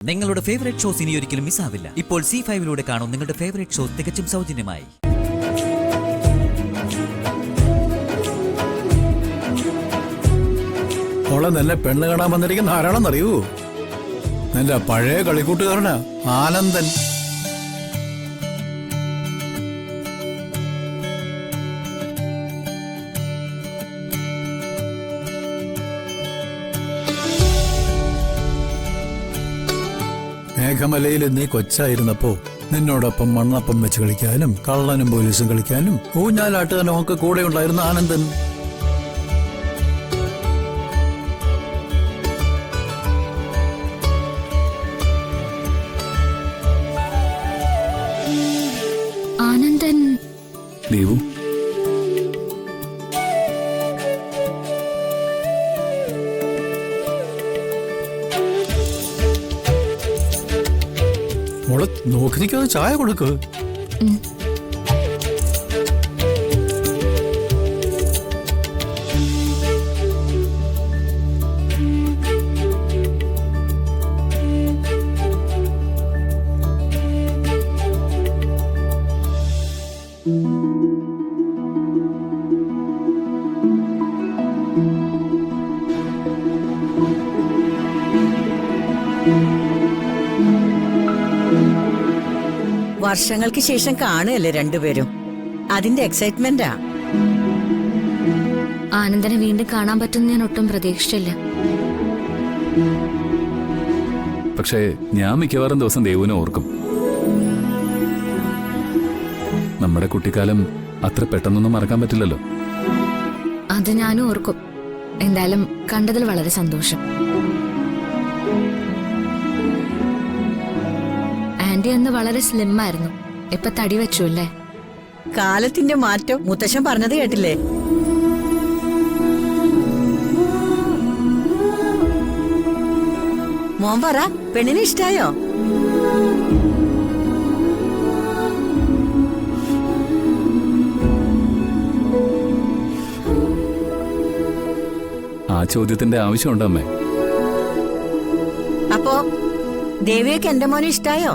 നിങ്ങളുടെ favourite shows ഇനി ഒരിക്കലും മിസ്സാവില്ല. ഇപ്പോൾ C5 കാണും നിങ്ങളുടെ ഫേവറേറ്റ് ഷോസ് തികച്ചും സൗജന്യമായി. മോളെ നല്ല പെണ്ണ് കാണാൻ വന്നിരിക്കുന്ന ആരാണെന്നറിയൂ? നിന്റെ പഴയ കളിക്കൂട്ടുകാരനാ, ആനന്ദൻ. മേഘമലയിൽ നീ കൊച്ചായിരുന്നപ്പോ നിന്നോടൊപ്പം മണ്ണപ്പം വെച്ച് കളിക്കാനും കള്ളനും പോലീസും കളിക്കാനും ഊഞ്ഞാലാട്ടുകാനും ഒക്കെ കൂടെ ഉണ്ടായിരുന്ന ആനന്ദൻ. ആനന്ദൻ ദേവു, മോളെ നോക്കി നിൽക്കാതെ ചായ കൊടുക്ക്. വർഷങ്ങൾക്ക് ശേഷം കാണുകയല്ലേ രണ്ടുപേരും, അതിന്റെ എക്സൈറ്റ്മെന്റാ. ആനന്ദനെ വീണ്ടും കാണാൻ പറ്റുമെന്ന് ഞാൻ ഒട്ടും പ്രതീക്ഷിച്ചില്ല. പക്ഷേ ഞാൻ മിക്കവാറും ദിവസം ദേവുവിനെ ഓർക്കും. നമ്മുടെ കുട്ടിക്കാലം അത്ര പെട്ടെന്നൊന്നും മറക്കാൻ പറ്റില്ലല്ലോ. അത് ഞാനും ഓർക്കും. എന്തായാലും കണ്ടതിൽ വളരെ സന്തോഷം. ആന്റി അന്ന് വളരെ സ്ലിം ആയിരുന്നു, ഇപ്പൊ തടി വെച്ചു അല്ലേ? കാലത്തിന്റെ മാറ്റം മുത്തശ്ശൻ പറഞ്ഞത് കേട്ടില്ലേ? മോൻ പറ, പെണ്ണിനെ ഇഷ്ടായോ? ആ ചോദ്യത്തിന്റെ ആവശ്യമുണ്ടോ അമ്മേ? അപ്പോ ദേവിയൊക്കെ എന്റെ മോനെ ഇഷ്ടായോ?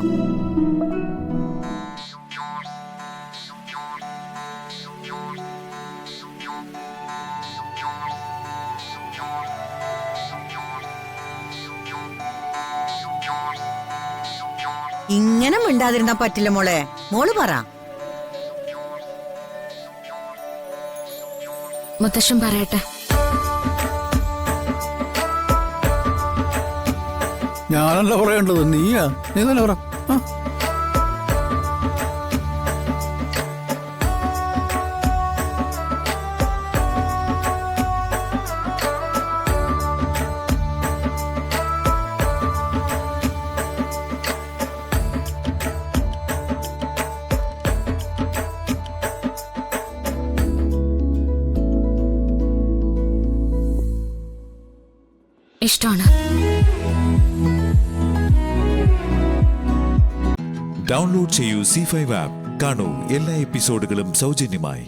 ഇങ്ങനെ മിണ്ടാതിരുന്നാ പറ്റില്ല മോളെ. മോള് പറ. മുത്തശ്ശൻ പറയട്ടെ. ഞാനല്ല പറയേണ്ടത്, നീയാ. നീ തന്നെ പറ. ഇഷ്ടമാണ്. ഡൗൺലോഡ് ചെയ്യൂ C5 ആപ്പ്. കാണൂ എല്ലാ എപ്പിസോഡുകളും സൗജന്യമായി.